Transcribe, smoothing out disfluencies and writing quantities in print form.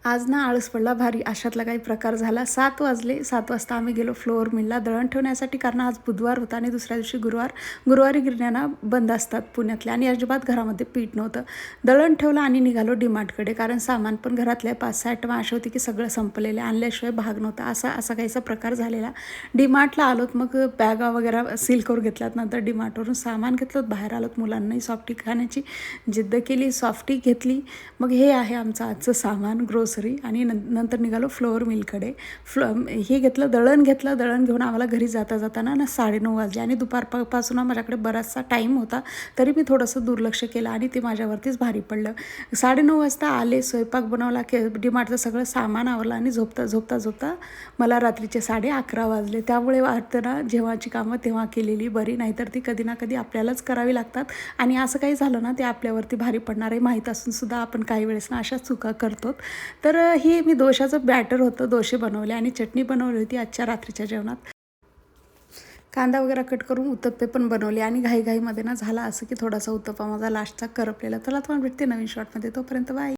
आज ना आळस पडला भारी, अशातला काही प्रकार झाला. 7 वाजले. 7 वाजता आम्ही गेलो फ्लोअर मिलला दळण ठेवण्यासाठी, कारण आज बुधवार होता आणि दुसऱ्या दिवशी गुरुवार. गुरुवारी गिरण्या बंद असतात पुण्यातल्या आणि अजिबात घरामध्ये पीठ नव्हतं. दळण ठेवलं आणि निघालो डीमार्टकडे, कारण सामान पण घरातले 5-6 आयटम असे होते की सगळं संपलेले, आणल्याशिवाय भाग नव्हता. असा काहीसा प्रकार झालेला. डीमार्टला आलोत, मग बॅगा वगैरे सील करून घेतल्यात. नंतर डीमार्टवरून सामान घेतलं, बाहेर आलोत. मुलांनाही सॉफ्टी खाण्याची जिद्द केली, सॉफ्टी घेतली. मग हे आहे आमचं आजचं सामान, ग्रोसरी. आणि नंतर निघालो फ्लोअर मिलकडे. हे घेतलं, दळण घेतलं. दळण घेऊन आम्हाला घरी जाता जाताना 9:30 वाजले आणि दुपारपासून माझ्याकडे बराचसा टाईम होता, तरी मी थोडंसं दुर्लक्ष केलं आणि ते माझ्यावरतीच भारी पडलं. 9:30 वाजता आले, स्वयंपाक बनवला, डीमार्टचं सगळं सामान आवरलं आणि झोपता मला रात्रीचे 11:30 वाजले. त्यामुळे वाटतं ना, जेव्हाची कामं तेव्हा केलेली बरी, नाहीतर ती कधी ना कधी आपल्यालाच करावी लागतात. आणि असं काही झालं ना, ते आपल्यावरती भारी पडणार आहे माहीत असूनसुद्धा आपण काही वेळेस ना अशा चुका करतो. तर हे मी दोशाचं बॅटर होतं, दोशे बनवले आणि चटणी बनवली होती आजच्या रात्रीच्या जेवणात. कांदा वगैरे कट करून उत्तप्पे पण बनवले आणि घाईमध्ये ना झाला असं की थोडासा उत्तप्पा माझा लास्टचा करपलेला. चला तुम्हाला भेटते नवीन शॉर्टमध्ये, तोपर्यंत बाय.